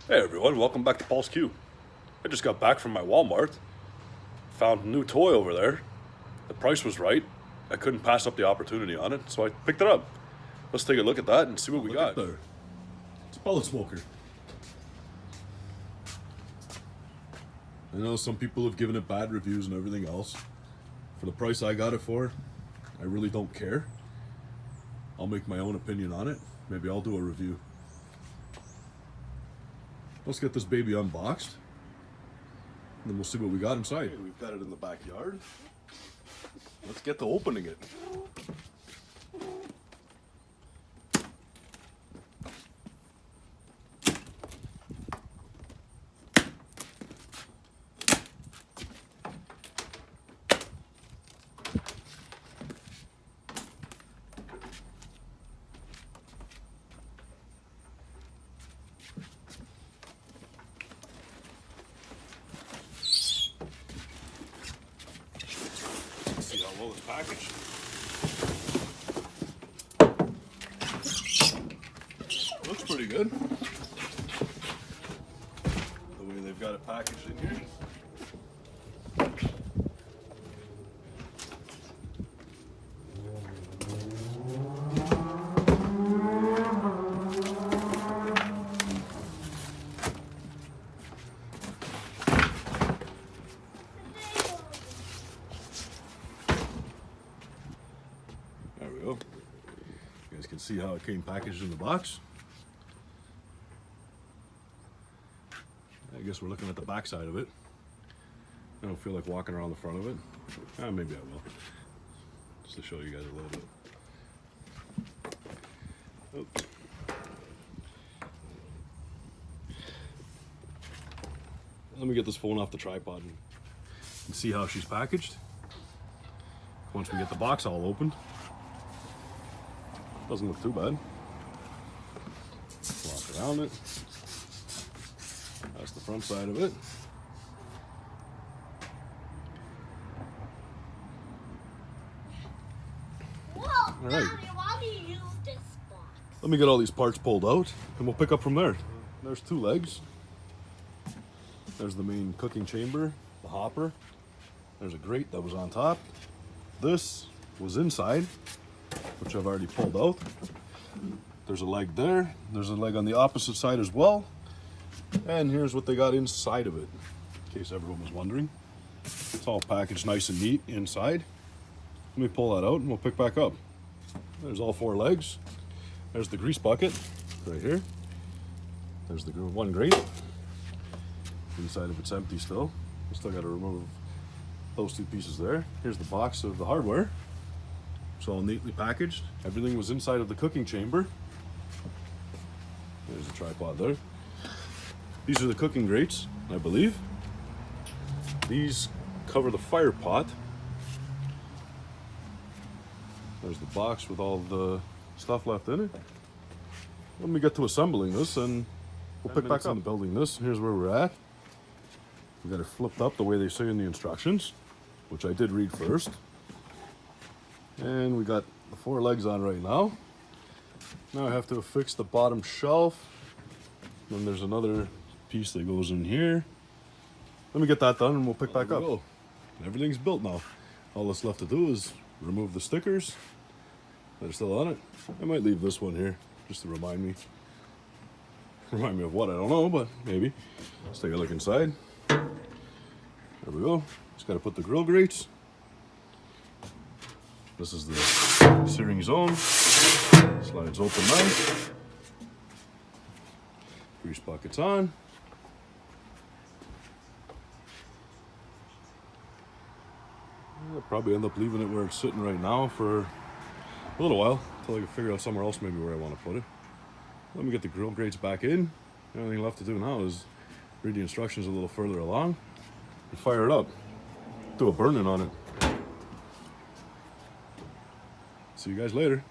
Hey everyone, welcome back to Paul's Q. I just got back from my Walmart. Found a new toy over there. The price was right. I couldn't pass up the opportunity on it, so I picked it up. Let's take a look at that and see what we got. There. It's a pellet smoker. I know some people have given it bad reviews and everything else. For the price I got it for, I really don't care. I'll make my own opinion on it. Maybe I'll do a review. Let's get this baby unboxed, and then we'll see what we got inside. Okay, we've got it in the backyard. Let's get to opening it. See how well it's packaged. Looks pretty good. The way they've got it packaged in here. There we go. You guys can see how it came packaged in the box. I guess we're looking at the back side of it. I don't feel like walking around the front of it. Maybe I will. Just to show you guys a little bit. Oops. Let me get this phone off the tripod and see how she's packaged. Once we get the box all opened. Doesn't look too bad. Walk around it. That's the front side of it. Whoa, All right. Daddy, why do you use this box? Let me get all these parts pulled out and we'll pick up from there. There's two legs. There's the main cooking chamber, the hopper. There's a grate that was on top. This was inside, which I've already pulled out. There's a leg there. There's a leg on the opposite side as well. And here's what they got inside of it, in case everyone was wondering. It's all packaged nice and neat inside. Let me pull that out and we'll pick back up. There's all four legs. There's the grease bucket right here. There's the one grate. Inside of it's empty still. We still got to remove those two pieces there. Here's the box of the hardware. It's all neatly packaged. Everything was inside of the cooking chamber. There's the tripod there. These are the cooking grates, I believe. These cover the fire pot. There's the box with all the stuff left in it. Let me get to assembling this and we'll pick back up. Building this, here's where we're at. We got it flipped up the way they say in the instructions, which I did read first. And we got the four legs on right now. Now I have to affix the bottom shelf. Then there's another piece that goes in here. Let me get that done and we'll pick back up. Everything's built now. All that's left to do is remove the stickers that are still on it. I might leave this one here just to remind me. Remind me of what, I don't know, but maybe. Let's take a look inside. There we go. Just gotta put the grill grates. This is the searing zone. Slides open nice. Grease buckets on. I'll probably end up leaving it where it's sitting right now for a little while until I can figure out somewhere else maybe where I want to put it. Let me get the grill grates back in. The only thing left to do now is read the instructions a little further along and fire it up. Do a burn-in on it. See you guys later.